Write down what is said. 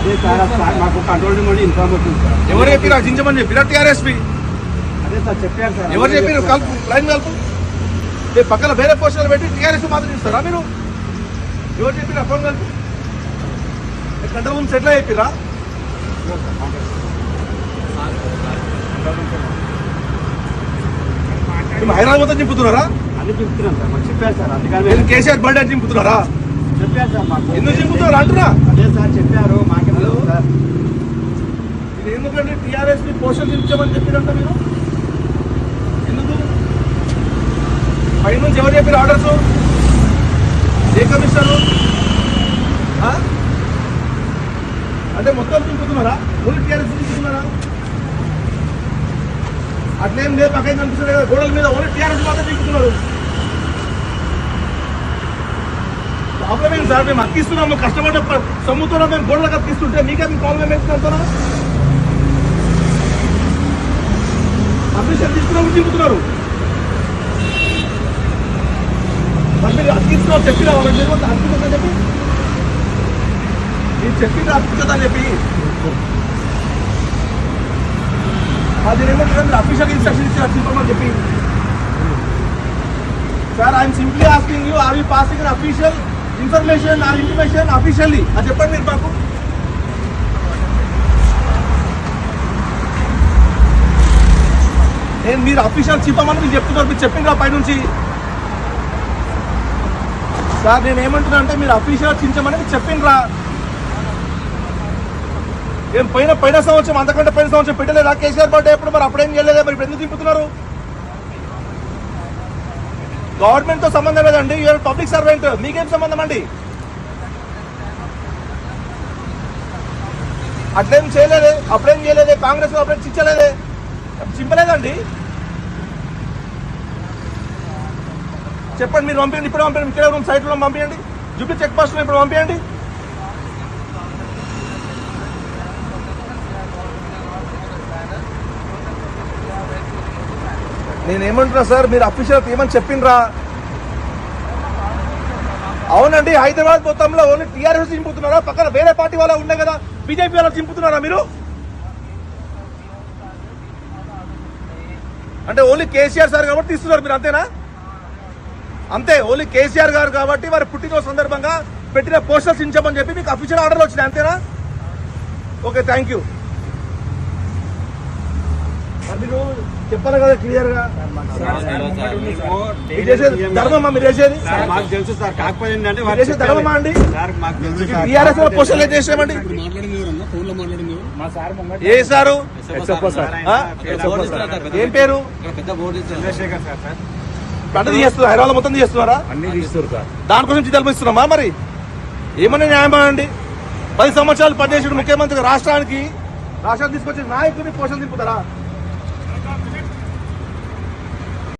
అదే సార్ మాకు control room నుండి ఇన్ఫార్మ్ వచ్చింది సార్. ఎవరు చెప్పి చించమని చెప్పిరా టీఆర్ఎస్పీ? అదే సార్ చెప్పారు సార్. ఎవరు చెప్పారు? కలుపు, లైన్ కలుపు. మీరు పక్కన వేరే పోస్టర్లు పెట్టి టీఆర్ఎస్ మాత్రం ఇస్తారా మీరు? ఎవరు చెప్పిరా? ఫోన్ కలుపు. కంట్రోల్ రూమ్ సెటిల్ అయిపోయిరా? హైదరాబాద్ మొత్తం చింపుతున్నారా? అన్ని చెప్తున్నాం సార్, మాకు చెప్పారు సార్. అందుకని నేను కేసీఆర్ బర్త్డే అని చింపుతున్నారా? చెప్పారు సార్ మాకు. ఎందుకు చింపుతున్నారు అంటున్నా? అదే సార్ చెప్పారు మాకే సార్. ఇది ఎందుకంటే టీఆర్ఎస్ పోస్టర్ చించమని చెప్పిరంట మీరు ఎందుకు? పై నుంచి ఎవరు చెప్పారు ఆర్డర్స్? ఏ కమిషనరు? అంటే మొత్తం చింపుతున్నారా? Only TRS చింపుతున్నారా? అట్లేం లేదు, పక్కన కనిపిస్తుంది కదా గోడల మీద ఓన్లీ టీఆర్ఎస్ మాత్రం చింపుతున్నారు. ప్రాబ్లం ఏంటి సార్? మేము అక్కిస్తున్నాము, కష్టపడ్డ సొమ్ముతో మేము గోడలకు అక్కిస్తుంటే మీకే మీ ప్రాబ్లం ఏంటి అంటున్నా? పర్మిషన్ తీసుకున్నప్పుడు చింపుతున్నారు. మరి మీరు అక్కిస్తున్నావు చెప్పినా వాళ్ళకి అక్కిస్తుందని చెప్పి మీరు చెప్పింది అక్కిస్తుందని చెప్పి అది ఏమంటారు? మీరు అఫీషియల్ ఇన్స్ట్రక్షన్ ఇచ్చారు చింపమని చెప్పి. Sir I'm simply asking you, are you passing an official information or intimation officially? అది చెప్పండి మీరు మాకు. నేను మీరు అఫీషియల్ చింపమని మీరు చెప్తున్నారు, మీరు చెప్పిండ్రా పైనుంచి. సార్ నేను ఏమంటున్నా అంటే మీరు అఫీషియల్ చించమని మీరు చెప్పిండ్రా? ఏం పోయిన సంవత్సరం అంతకంటే పోయిన సంవత్సరం పెట్టలేదా కేసీఆర్ బర్త్డే ఎప్పుడు? మరి అప్పుడేం చేయలేదా? మరి ఇప్పుడు ఎందుకు దింపుతున్నారు? గవర్నమెంట్ తో సంబంధం లేదండి, యూఆర్ పబ్లిక్ సర్వెంట్, మీకేం సంబంధం అండి? అట్లేం చేయలేదే, అప్పుడేం చేయలేదే, కాంగ్రెస్ అప్పుడేం చించలేదే, చింపలేదండి. చెప్పండి, మీరు పంపించండి, ఇప్పుడు పంపించండి, ఇక్కడ సైట్లో పంపించండి, జూబ్లీ చెక్ పోస్ట్ ఇప్పుడు పంపించండి. నేనేమంటున్నా సార్, మీరు అఫీషియల్ ఏమని చెప్పిండ్రా? అవునండి, హైదరాబాద్ మొత్తంలో ఓన్లీ టీఆర్ఎస్ చింపుతున్నారా? పక్కన వేరే పార్టీ వాళ్ళ ఉండే కదా, బీజేపీ వాళ్ళ చింపుతున్నారా మీరు? అంటే ఓన్లీ కేసీఆర్ సార్ కాబట్టి ఇస్తున్నారు మీరు, అంతేనా? అంతే, ఓన్లీ కేసీఆర్ గారు కాబట్టి వారి పుట్టినరోజు సందర్భంగా పెట్టిన పోస్టర్స్ చించమని చెప్పి మీకు అఫీషియల్ ఆర్డర్లు వచ్చినాయి, అంతేనా? Okay, thank you. మీరు చెప్పాలి కదా క్లియర్ గా. మీరు చేసేది ధర్మమా? మీరు చేసేది మాకు తెలుసు సార్, కాకపోతే ఏంటంటే చేసేది ధర్మమా అండి? మాకు తెలుసు సార్. టీఆర్ఎస్ పోస్టర్లు ఏం చేసామండి? ఏ సారు? ఏం పేరు? చంద్రశేఖర్ సార్. పంట తీస్తున్నారు, హైదరాబాద్ మొత్తం తీస్తున్నారా? అన్ని తీస్తారు సార్. దానికోసం తెలుపిస్తున్నామా? మరి ఏమన్నా న్యాయమా అండి? 10 సంవత్సరాలు పనిచేసిన ముఖ్యమంత్రి రాష్ట్రానికి తీసుకొచ్చిన నాయకుడిని పోషణ దింపుతారా?